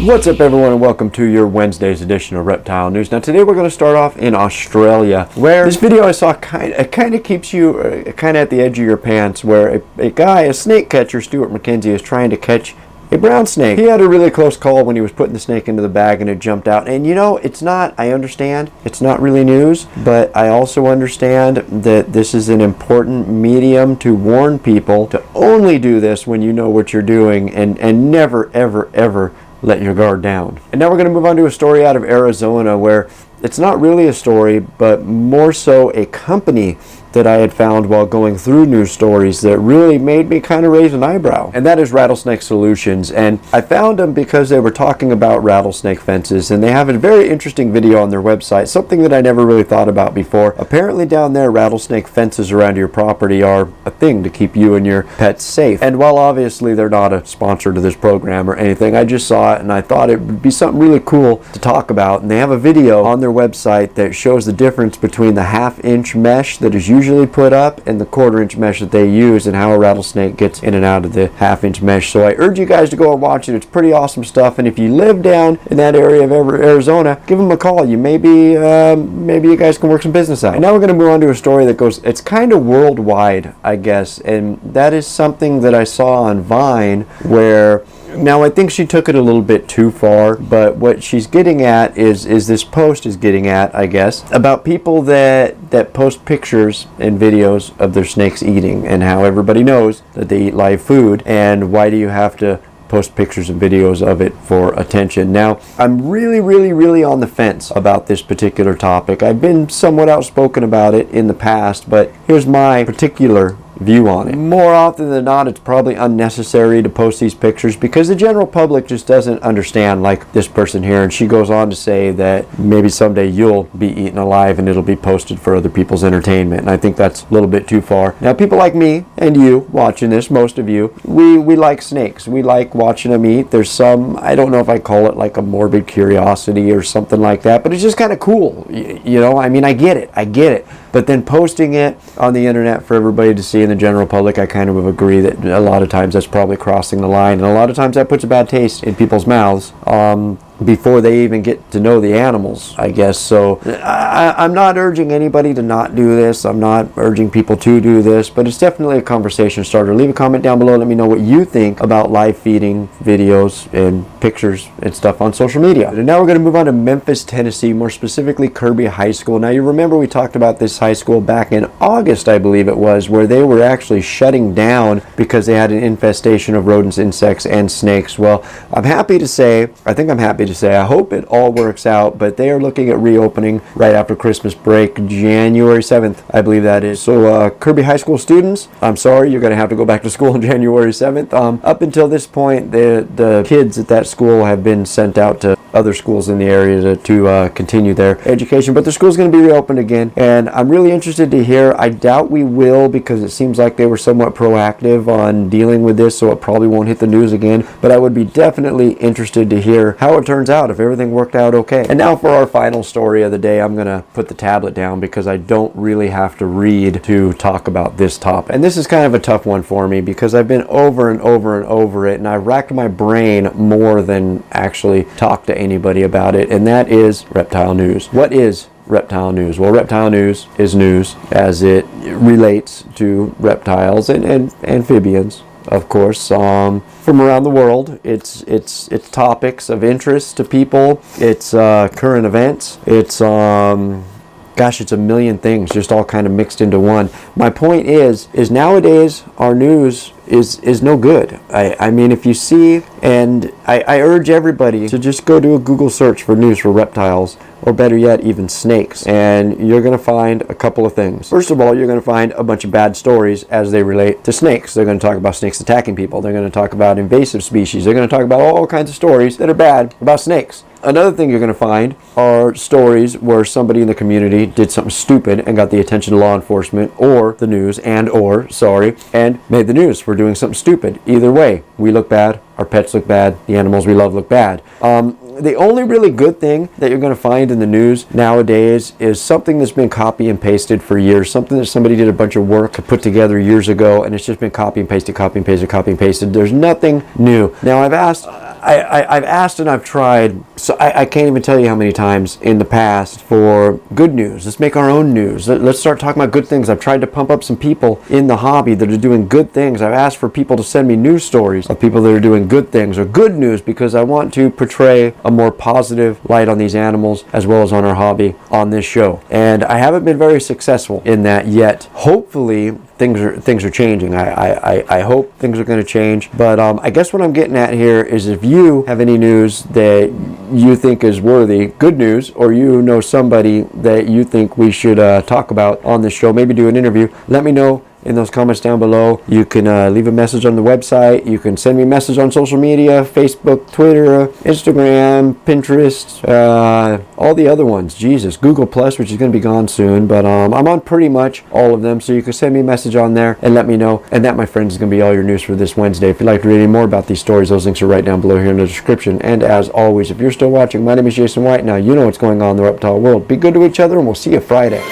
What's up, everyone, and welcome to your Wednesday's edition of Reptile News. Now today we're going to start off in Australia, where this video I saw kind of keeps you kind of at the edge of your pants, where a snake catcher, Stuart McKenzie, is trying to catch a brown snake. He had a really close call when he was putting the snake into the bag and it jumped out. And you know, I understand it's not really news, but I also understand that this is an important medium to warn people to only do this when you know what you're doing, and never, ever, ever let your guard down. And now we're going to move on to a story out of Arizona, where it's not really a story, but more so a company that I had found while going through news stories that really made me kind of raise an eyebrow. And that is Rattlesnake Solutions. And I found them because they were talking about rattlesnake fences, and they have a very interesting video on their website, something that I never really thought about before. Apparently down there, rattlesnake fences around your property are a thing to keep you and your pets safe. And while obviously they're not a sponsor to this program or anything, I just saw it and I thought it would be something really cool to talk about. And they have a video on their website that shows the difference between the 1/2-inch mesh that is usually put up and the 1/4-inch mesh that they use, and how a rattlesnake gets in and out of the 1/2-inch mesh. So I urge you guys to go and watch it. It's pretty awesome stuff. And if you live down in that area of Arizona, give them a call. Maybe you guys can work some business out. And now we're going to move on to a story that goes, it's kind of worldwide, I guess, and that is something that I saw on Vine, where now I think she took it a little bit too far, but what she's getting at is this post is getting at, I guess, about people that post pictures and videos of their snakes eating, and how everybody knows that they eat live food, and why do you have to post pictures and videos of it for attention? Now, I'm really on the fence about this particular topic. I've been somewhat outspoken about it in the past, but here's my particular view on it. More often than not, it's probably unnecessary to post these pictures because the general public just doesn't understand, like this person here. And she goes on to say that maybe someday you'll be eaten alive and it'll be posted for other people's entertainment. And I think that's a little bit too far. Now, people like me and you watching this, most of you, we like snakes. We like watching them eat. There's some, I don't know if I call it like a morbid curiosity or something like that, but it's just kind of cool. You know, I mean, I get it. But then posting it on the internet for everybody to see in the general public, I kind of agree that a lot of times that's probably crossing the line, and a lot of times that puts a bad taste in people's mouths before they even get to know the animals, I guess. So I'm not urging anybody to not do this. I'm not urging people to do this, but it's definitely a conversation starter. Leave a comment down below. Let me know what you think about live feeding videos and pictures and stuff on social media. And now we're going to move on to Memphis, Tennessee, more specifically Kirby High School. Now, you remember we talked about this high school back in August, I believe it was, where they were actually shutting down because they had an infestation of rodents, insects, and snakes. Well, I'm happy to say, I hope it all works out, but they are looking at reopening right after Christmas break, January 7th, I believe that is. So Kirby High School students, I'm sorry, you're going to have to go back to school on January 7th. Up until this point, the kids at that school have been sent out to other schools in the area to continue their education, but the school's going to be reopened again, and I'm really interested to hear. I doubt we will, because it seems like they were somewhat proactive on dealing with this, so it probably won't hit the news again, but I would be definitely interested to hear how it turns out, if everything worked out okay. And now for our final story of the day, I'm going to put the tablet down because I don't really have to read to talk about this topic. And this is kind of a tough one for me because I've been over and over it, and I've racked my brain more than actually talked to anybody about it, and that is reptile news. What is reptile news? Well, reptile news is news as it relates to reptiles and amphibians, of course, from around the world. It's topics of interest to people. It's current events. It's it's a million things just all kind of mixed into one. My point is nowadays our news is no good. I mean, if you see, and I urge everybody to just go do a Google search for news for reptiles, or better yet, even snakes, and you're going to find a couple of things. First of all, you're going to find a bunch of bad stories as they relate to snakes. They're going to talk about snakes attacking people. They're going to talk about invasive species. They're going to talk about all kinds of stories that are bad about snakes. Another thing you're going to find are stories where somebody in the community did something stupid and got the attention of law enforcement or the news and made the news for doing something stupid. Either way, we look bad, our pets look bad, the animals we love look bad. The only really good thing that you're going to find in the news nowadays is something that's been copy and pasted for years, something that somebody did a bunch of work to put together years ago, and it's just been copy and pasted, copy and pasted, copy and pasted. There's nothing new. Now, I've asked and I've tried, so I can't even tell you how many times in the past for good news. Let's make our own news. Let's start talking about good things. I've tried to pump up some people in the hobby that are doing good things. I've asked for people to send me news stories of people that are doing good things or good news, because I want to portray a more positive light on these animals as well as on our hobby on this show. And I haven't been very successful in that yet. Hopefully things are changing. I hope things are going to change. But I guess what I'm getting at here is, if you have any news that you think is worthy, good news, or you know somebody that you think we should talk about on this show, maybe do an interview, let me know in those comments down below. You can leave a message on the website. You can send me a message on social media, Facebook, Twitter, Instagram, Pinterest, all the other ones. Jesus, Google Plus, which is going to be gone soon, but I'm on pretty much all of them, so you can send me a message on there and let me know. And that, my friends, is going to be all your news for this Wednesday. If you'd like to read any more about these stories, those links are right down below here in the description. And as always, if you're still watching, my name is Jason White. Now you know what's going on in the reptile world. Be good to each other, and we'll see you Friday.